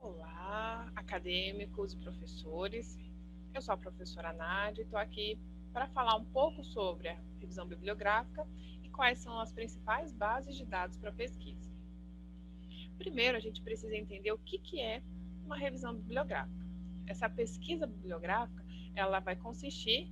Olá, acadêmicos e professores. Eu sou a professora Nádia e estou aqui para falar um pouco sobre a revisão bibliográfica e quais são as principais bases de dados para pesquisa. Primeiro, a gente precisa entender o que é uma revisão bibliográfica. Essa pesquisa bibliográfica, ela vai consistir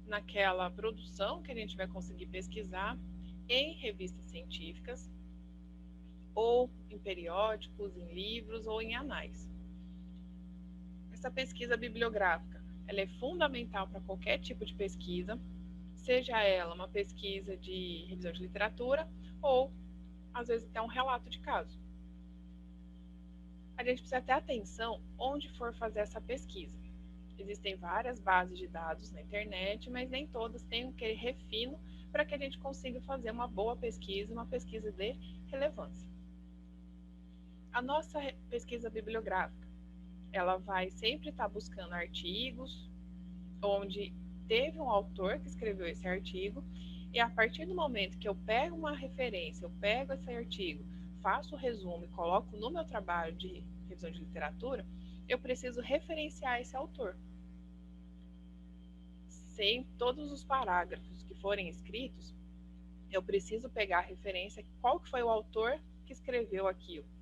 naquela produção que a gente vai conseguir pesquisar em revistas científicas, ou em periódicos, em livros ou em anais. Essa pesquisa bibliográfica, ela é fundamental para qualquer tipo de pesquisa, seja ela uma pesquisa de revisão de literatura ou, às vezes, até um relato de caso. A gente precisa ter atenção onde for fazer essa pesquisa. Existem várias bases de dados na internet, mas nem todas têm aquele refino para que a gente consiga fazer uma boa pesquisa, uma pesquisa de relevância. A nossa pesquisa bibliográfica, ela vai sempre estar buscando artigos onde teve um autor que escreveu esse artigo, e a partir do momento que eu pego uma referência, eu pego esse artigo, faço o resumo e coloco no meu trabalho de revisão de literatura, eu preciso referenciar esse autor. Sem todos os parágrafos que forem escritos, eu preciso pegar a referência, qual que foi o autor que escreveu aquilo.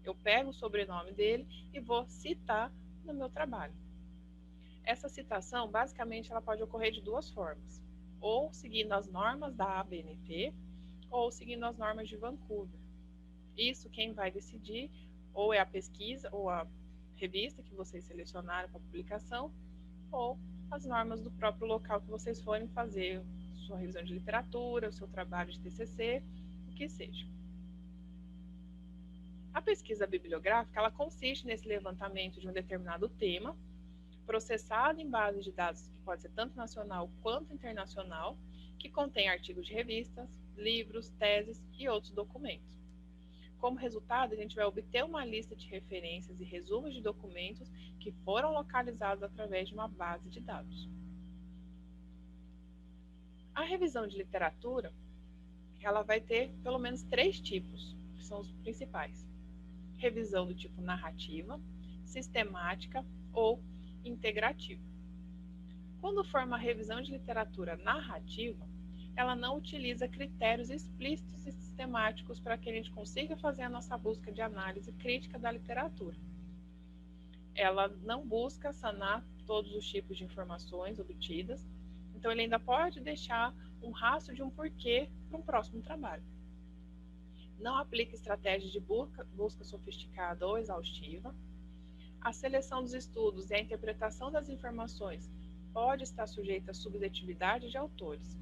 Eu pego o sobrenome dele e vou citar no meu trabalho. Essa citação, basicamente, ela pode ocorrer de duas formas. Ou seguindo as normas da ABNT, ou seguindo as normas de Vancouver. Isso quem vai decidir ou é a pesquisa ou a revista que vocês selecionaram para publicação, ou as normas do próprio local que vocês forem fazer sua revisão de literatura, o seu trabalho de TCC, o que seja. A pesquisa bibliográfica, ela consiste nesse levantamento de um determinado tema, processado em base de dados que pode ser tanto nacional quanto internacional, que contém artigos de revistas, livros, teses e outros documentos. Como resultado, a gente vai obter uma lista de referências e resumos de documentos que foram localizados através de uma base de dados. A revisão de literatura, ela vai ter pelo menos 3 tipos, que são os principais. Revisão do tipo narrativa, sistemática ou integrativa. Quando for uma revisão de literatura narrativa, ela não utiliza critérios explícitos e sistemáticos para que a gente consiga fazer a nossa busca de análise crítica da literatura. Ela não busca sanar todos os tipos de informações obtidas, então ele ainda pode deixar um rastro de um porquê para um próximo trabalho. Não aplica estratégias de busca sofisticada ou exaustiva. A seleção dos estudos e a interpretação das informações pode estar sujeita à subjetividade de autores.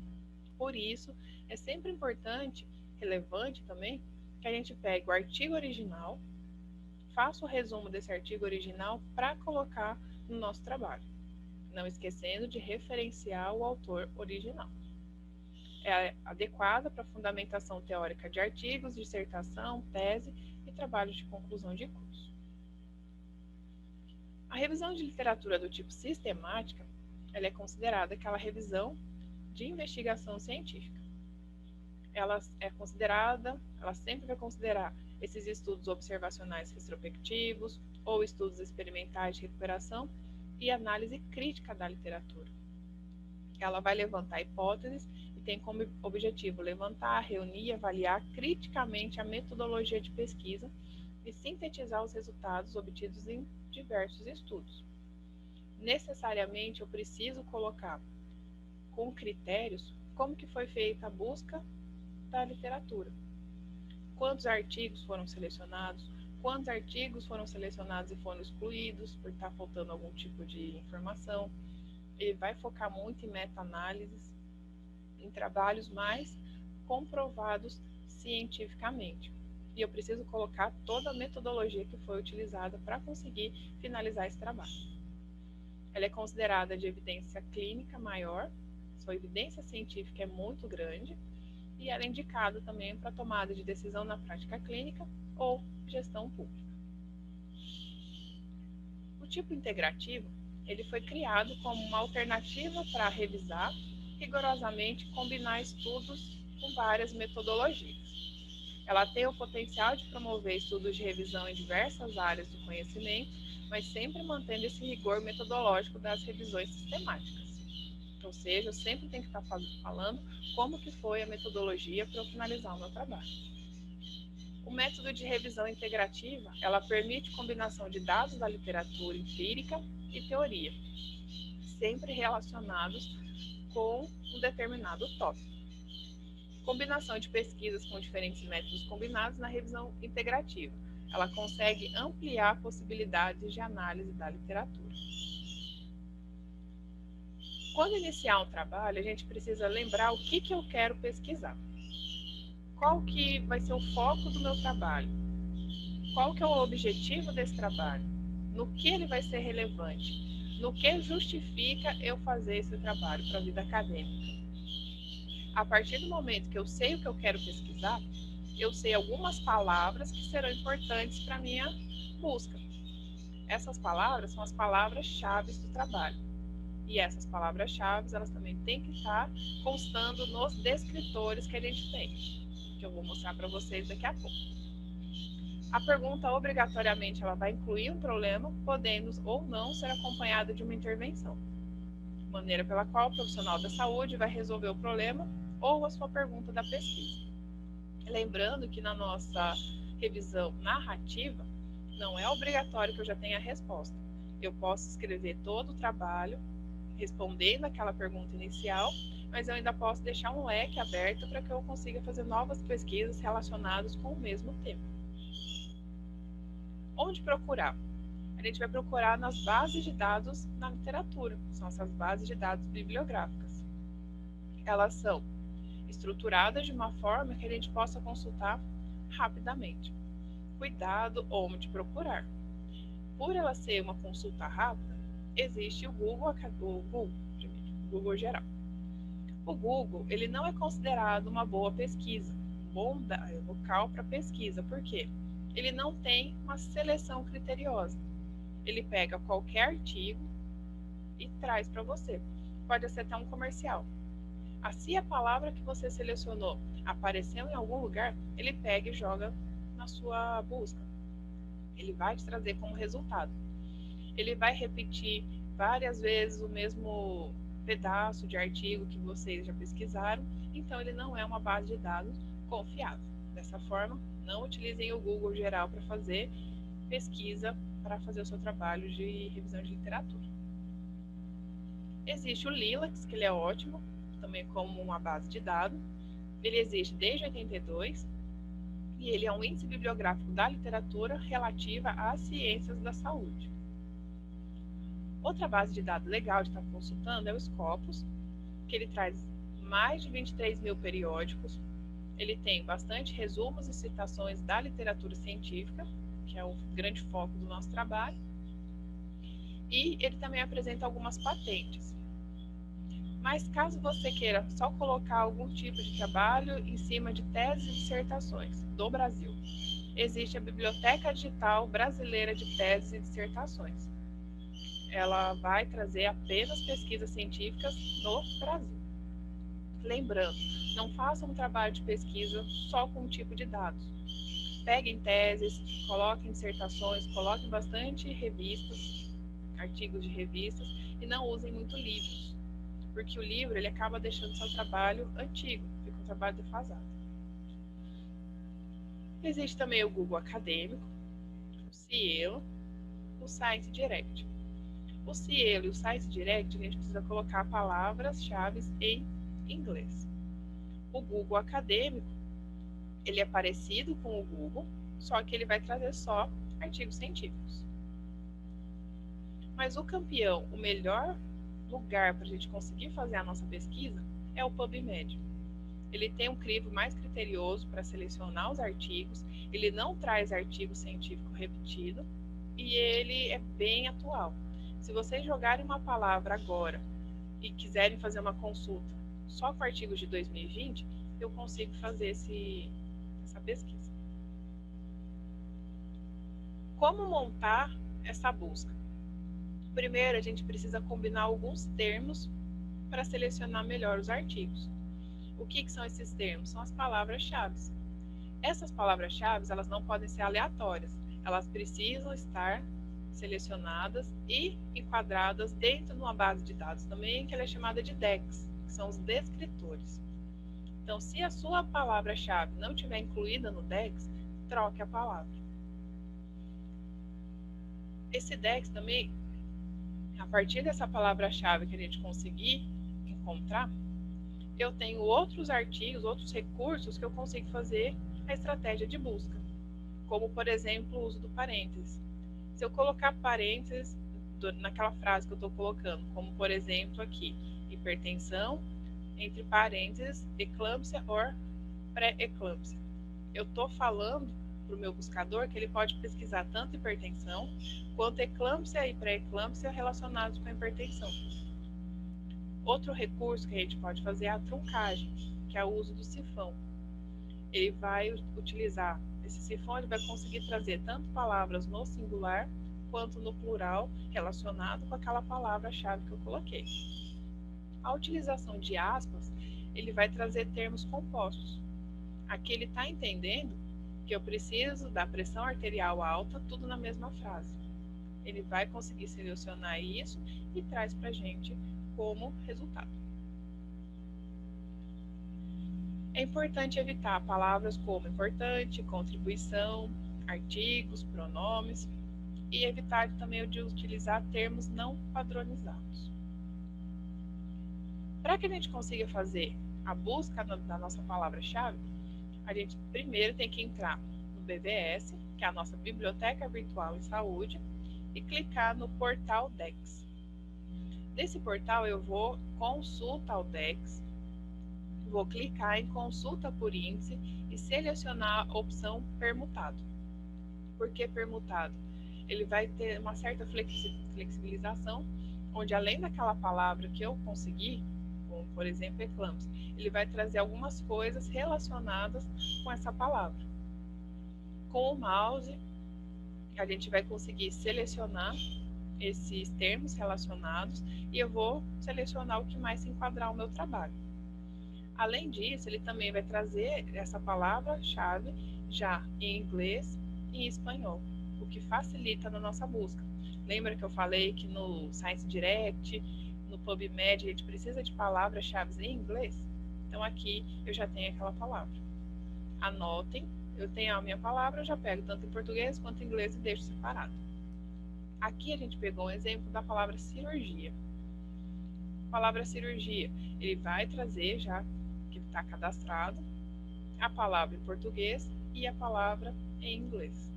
Por isso, é sempre importante, relevante também, que a gente pegue o artigo original, faça o resumo desse artigo original para colocar no nosso trabalho, não esquecendo de referenciar o autor original. É adequada para fundamentação teórica de artigos, dissertação, tese e trabalhos de conclusão de curso. A revisão de literatura do tipo sistemática, ela é considerada aquela revisão de investigação científica. Ela sempre vai considerar esses estudos observacionais retrospectivos ou estudos experimentais de recuperação e análise crítica da literatura. Ela vai levantar hipóteses e tem como objetivo levantar, reunir e avaliar criticamente a metodologia de pesquisa e sintetizar os resultados obtidos em diversos estudos. Necessariamente eu preciso colocar com critérios como que foi feita a busca da literatura. Quantos artigos foram selecionados, quantos artigos foram selecionados e foram excluídos por estar faltando algum tipo de informação. Ele vai focar muito em meta-análises, em trabalhos mais comprovados cientificamente. E eu preciso colocar toda a metodologia que foi utilizada para conseguir finalizar esse trabalho. Ela é considerada de evidência clínica maior, sua evidência científica é muito grande, e ela é indicada também para tomada de decisão na prática clínica ou gestão pública. O tipo integrativo, ele foi criado como uma alternativa para revisar rigorosamente e combinar estudos com várias metodologias. Ela tem o potencial de promover estudos de revisão em diversas áreas do conhecimento, mas sempre mantendo esse rigor metodológico das revisões sistemáticas. Ou seja, eu sempre tenho que estar falando como que foi a metodologia para eu finalizar o meu trabalho. O método de revisão integrativa, ela permite combinação de dados da literatura empírica e teoria, sempre relacionados com um determinado tópico. Combinação de pesquisas com diferentes métodos combinados na revisão integrativa. Ela consegue ampliar possibilidades de análise da literatura. Quando iniciar um trabalho, a gente precisa lembrar o que eu quero pesquisar. Qual que vai ser o foco do meu trabalho? Qual que é o objetivo desse trabalho? No que ele vai ser relevante? No que justifica eu fazer esse trabalho para a vida acadêmica? A partir do momento que eu sei o que eu quero pesquisar, eu sei algumas palavras que serão importantes para a minha busca. Essas palavras são as palavras-chave do trabalho. E essas palavras-chave, elas também têm que estar constando nos descritores que a gente tem, que eu vou mostrar para vocês daqui a pouco. A pergunta, obrigatoriamente, ela vai incluir um problema, podendo ou não ser acompanhada de uma intervenção. Maneira pela qual o profissional da saúde vai resolver o problema ou a sua pergunta da pesquisa. Lembrando que na nossa revisão narrativa, não é obrigatório que eu já tenha a resposta. Eu posso escrever todo o trabalho, respondendo aquela pergunta inicial, mas eu ainda posso deixar um leque aberto para que eu consiga fazer novas pesquisas relacionadas com o mesmo tema. Onde procurar? A gente vai procurar nas bases de dados na literatura, são essas bases de dados bibliográficas. Elas são estruturadas de uma forma que a gente possa consultar rapidamente. Cuidado onde procurar. Por ela ser uma consulta rápida, existe o Google geral. O Google, ele não é considerado uma boa pesquisa, um bom local para pesquisa, por quê? Ele não tem uma seleção criteriosa. Ele pega qualquer artigo e traz para você. Pode ser até um comercial. Se a palavra que você selecionou apareceu em algum lugar, ele pega e joga na sua busca. Ele vai te trazer como resultado. Ele vai repetir várias vezes o mesmo pedaço de artigo que vocês já pesquisaram, então ele não é uma base de dados confiável. Dessa forma, não utilizem o Google geral para fazer pesquisa, para fazer o seu trabalho de revisão de literatura. Existe o Lilacs, que ele é ótimo, também como uma base de dados. Ele existe desde 82 e ele é um índice bibliográfico da literatura relativa às ciências da saúde. Outra base de dados legal de estar consultando é o Scopus, que ele traz mais de 23 mil periódicos. Ele tem bastante resumos e citações da literatura científica, que é o grande foco do nosso trabalho. E ele também apresenta algumas patentes. Mas caso você queira só colocar algum tipo de trabalho em cima de teses e dissertações do Brasil, existe a Biblioteca Digital Brasileira de Teses e Dissertações. Ela vai trazer apenas pesquisas científicas no Brasil. Lembrando, não façam um trabalho de pesquisa só com um tipo de dados. Peguem teses, coloquem dissertações, coloquem bastante revistas, artigos de revistas e não usem muito livros. Porque o livro ele acaba deixando seu trabalho antigo, fica um trabalho defasado. Existe também o Google Acadêmico, o Cielo, o Science Direct. O Cielo e o Science Direct, a gente precisa colocar palavras-chave em inglês. O Google Acadêmico, ele é parecido com o Google, só que ele vai trazer só artigos científicos. Mas o campeão, o melhor lugar para a gente conseguir fazer a nossa pesquisa é o PubMed. Ele tem um crivo mais criterioso para selecionar os artigos, ele não traz artigo científico repetido e ele é bem atual. Se vocês jogarem uma palavra agora e quiserem fazer uma consulta só com artigos de 2020, eu consigo fazer essa pesquisa. Como montar essa busca? Primeiro, a gente precisa combinar alguns termos para selecionar melhor os artigos. O que são esses termos? São as palavras-chave. Essas palavras-chave, elas não podem ser aleatórias. Elas precisam estar selecionadas e enquadradas dentro de uma base de dados também, que ela é chamada de DEX, que são os descritores. Então, se a sua palavra-chave não estiver incluída no DEX, troque a palavra. Esse DEX também, a partir dessa palavra-chave que a gente conseguir encontrar, eu tenho outros artigos, outros recursos que eu consigo fazer a estratégia de busca, como, por exemplo, o uso do parênteses. Se eu colocar parênteses naquela frase que eu estou colocando, como, por exemplo, aqui, hipertensão, entre parênteses, eclâmpsia ou pré-eclâmpsia. Eu estou falando para o meu buscador que ele pode pesquisar tanto hipertensão quanto eclâmpsia e pré-eclâmpsia relacionados com a hipertensão. Outro recurso que a gente pode fazer é a truncagem, que é o uso do cifrão. Ele vai utilizar esse cifrão, ele vai conseguir trazer tanto palavras no singular quanto no plural relacionado com aquela palavra-chave que eu coloquei. A utilização de aspas, ele vai trazer termos compostos. Aqui ele está entendendo que eu preciso da pressão arterial alta, tudo na mesma frase. Ele vai conseguir selecionar isso e traz para a gente como resultado. É importante evitar palavras como importante, contribuição, artigos, pronomes e evitar também de utilizar termos não padronizados. Para que a gente consiga fazer a busca da nossa palavra-chave, a gente primeiro tem que entrar no BVS, que é a nossa Biblioteca Virtual em Saúde, e clicar no portal DEX. Desse portal eu vou consulta ao DEX, vou clicar em consulta por índice e selecionar a opção permutado. Por que permutado? Ele vai ter uma certa flexibilização, onde além daquela palavra que eu consegui, como por exemplo eclâmpsia, ele vai trazer algumas coisas relacionadas com essa palavra. Com o mouse, a gente vai conseguir selecionar esses termos relacionados e eu vou selecionar o que mais se enquadrar ao meu trabalho. Além disso, ele também vai trazer essa palavra-chave já em inglês e em espanhol, o que facilita na nossa busca. Lembra que eu falei que no Science Direct, no PubMed, a gente precisa de palavras-chave em inglês? Então aqui eu já tenho aquela palavra. Anotem, eu tenho a minha palavra, eu já pego tanto em português quanto em inglês e deixo separado. Aqui a gente pegou um exemplo da palavra cirurgia. A palavra cirurgia, ele vai trazer, já que está cadastrado, a palavra em português e a palavra em inglês.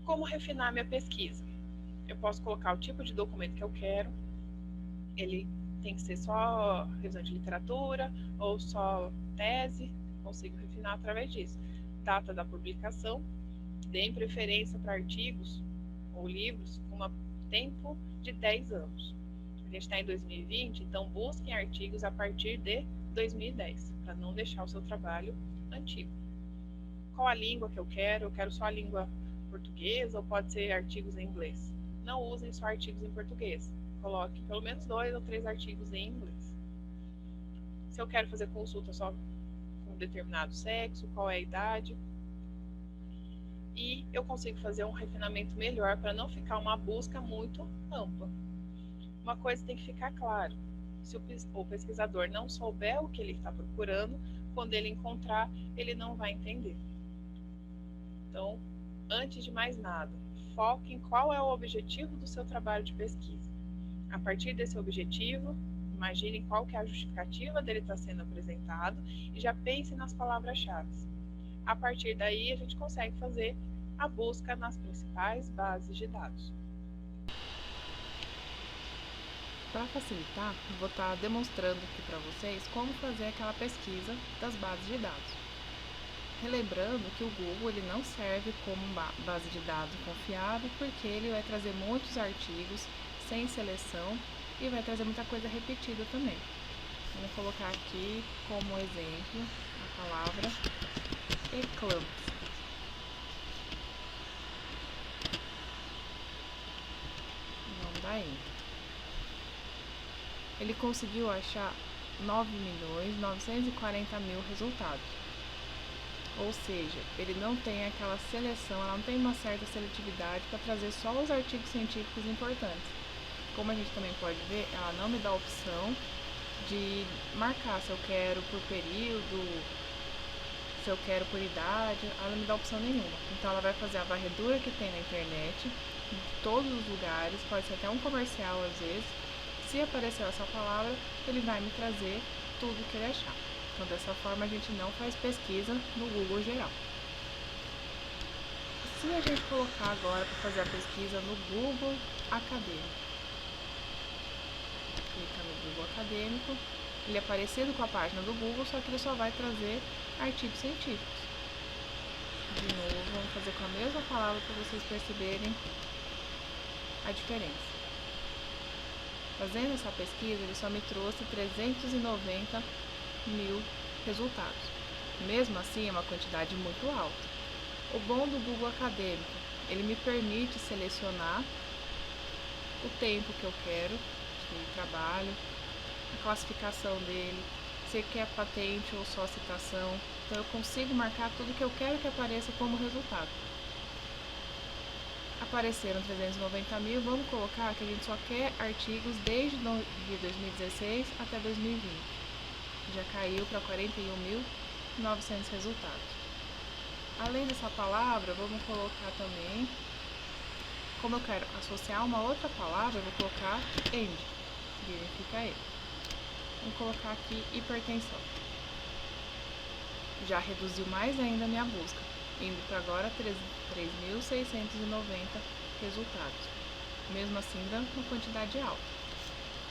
Como refinar minha pesquisa? Eu posso colocar o tipo de documento que eu quero, ele tem que ser só revisão de literatura ou só tese, consigo refinar através disso. Data da publicação, deem preferência para artigos ou livros com um tempo de 10 anos. A gente está em 2020, então busquem artigos a partir de 2010, para não deixar o seu trabalho antigo. Qual a língua que eu quero? Eu quero só a língua portuguesa ou pode ser artigos em inglês? Não usem só artigos em português. Coloque pelo menos 2 ou 3 artigos em inglês. Se eu quero fazer consulta só com um determinado sexo, qual é a idade? E eu consigo fazer um refinamento melhor para não ficar uma busca muito ampla. Uma coisa tem que ficar claro: se o pesquisador não souber o que ele está procurando, quando ele encontrar, ele não vai entender. Então, antes de mais nada, foque em qual é o objetivo do seu trabalho de pesquisa. A partir desse objetivo, imagine qual que é a justificativa dele estar sendo apresentado e já pense nas palavras-chave. A partir daí, a gente consegue fazer a busca nas principais bases de dados. Para facilitar, eu vou estar demonstrando aqui para vocês como fazer aquela pesquisa das bases de dados. Relembrando que o Google ele não serve como base de dados confiável, porque ele vai trazer muitos artigos sem seleção e vai trazer muita coisa repetida também. Vamos colocar aqui como exemplo a palavra eclâmpsia. Vamos dar enter. Ele conseguiu achar 9.940.000 resultados. Ou seja, ele não tem aquela seleção, ela não tem uma certa seletividade para trazer só os artigos científicos importantes. Como a gente também pode ver, ela não me dá a opção de marcar se eu quero por período, se eu quero por idade, ela não me dá opção nenhuma. Então ela vai fazer a varredura que tem na internet, em todos os lugares, pode ser até um comercial às vezes. Se aparecer essa palavra, ele vai me trazer tudo que ele achar. Então dessa forma a gente não faz pesquisa no Google geral. Se a gente colocar agora para fazer a pesquisa no Google Acadêmico, clica no Google Acadêmico, ele é parecido com a página do Google, só que ele só vai trazer artigos científicos. De novo, vamos fazer com a mesma palavra para vocês perceberem a diferença. Fazendo essa pesquisa, ele só me trouxe 390.000 resultados. Mesmo assim, é uma quantidade muito alta. O bom do Google Acadêmico, ele me permite selecionar o tempo que eu quero de trabalho, a classificação dele, se quer patente ou só citação. Então eu consigo marcar tudo que eu quero que apareça como resultado. Apareceram 390.000, vamos colocar que a gente só quer artigos desde de 2016 até 2020. Já caiu para 41.900 resultados. Além dessa palavra, vamos colocar também, como eu quero associar uma outra palavra, eu vou colocar END, significa ele. Vou colocar aqui hipertensão. Já reduziu mais ainda a minha busca, indo para agora 3.690 resultados. Mesmo assim, dando uma quantidade alta.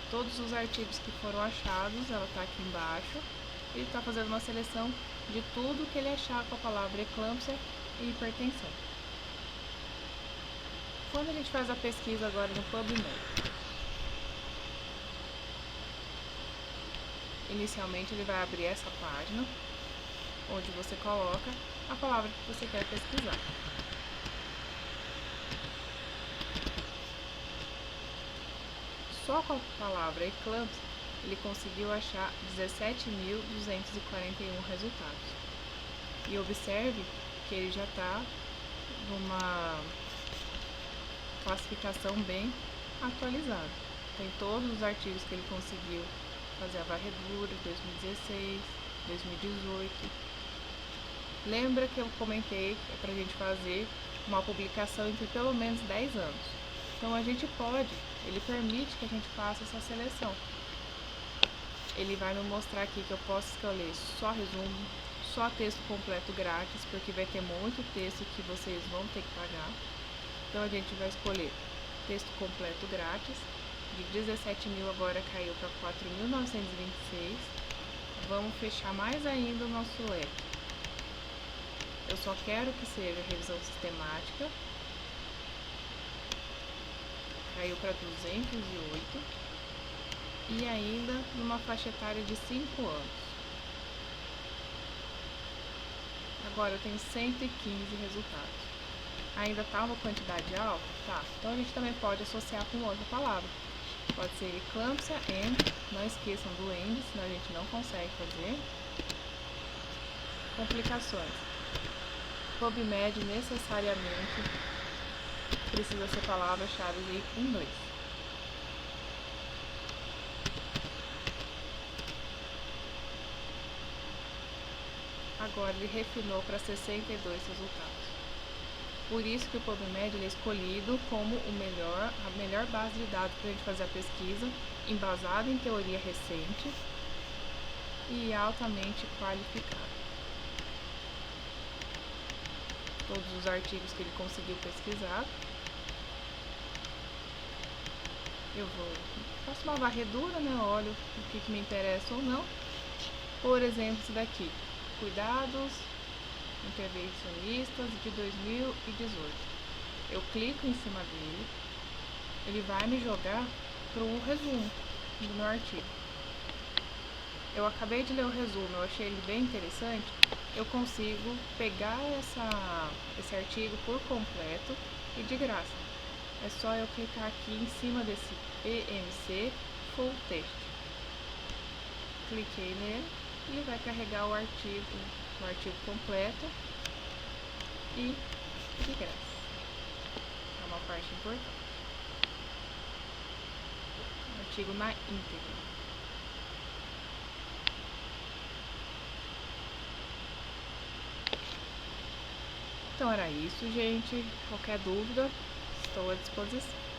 Todos os artigos que foram achados, ela está aqui embaixo. Ele está fazendo uma seleção de tudo que ele achar com a palavra eclâmpsia e hipertensão. Quando a gente faz a pesquisa agora no PubMed, inicialmente ele vai abrir essa página, onde você coloca a palavra que você quer pesquisar. Só com a palavra eclâmpsia, ele conseguiu achar 17.241 resultados. E observe que ele já está numa classificação bem atualizada. Tem todos os artigos que ele conseguiu fazer a varredura, 2016, 2018. Lembra que eu comentei que é para a gente fazer uma publicação entre pelo menos 10 anos. Então a gente pode, ele permite que a gente faça essa seleção. Ele vai me mostrar aqui que eu posso escolher só resumo, só texto completo grátis, porque vai ter muito texto que vocês vão ter que pagar. Então a gente vai escolher texto completo grátis, de 17.000 agora caiu para 4.926. Vamos fechar mais ainda o nosso leque. Eu só quero que seja revisão sistemática, caiu para 208. E ainda numa faixa etária de 5 anos. Agora eu tenho 115 resultados. Ainda está uma quantidade alta? Tá. Então a gente também pode associar com outra palavra. Pode ser eclâmpsia, END. Não esqueçam do END, senão a gente não consegue fazer. Complicações. PubMed necessariamente precisa ser palavra-chave em inglês. Agora ele refinou para 62 resultados. Por isso que o PubMed ele é escolhido como a melhor base de dados para a gente fazer a pesquisa, embasada em teoria recente e altamente qualificada. Todos os artigos que ele conseguiu pesquisar. Eu faço uma varredura, né? Olho o que me interessa ou não. Por exemplo, esse daqui. Cuidados intervencionistas de 2018. Eu clico em cima dele, ele vai me jogar para o resumo do meu artigo. Eu acabei de ler o resumo, eu achei ele bem interessante. Eu consigo pegar esse artigo por completo e de graça. É só eu clicar aqui em cima desse PMC Full Text. cliquei nele e vai carregar o artigo completo e de graça. É uma parte importante. Artigo na íntegra. Então era isso, gente. Qualquer dúvida, estou à disposição.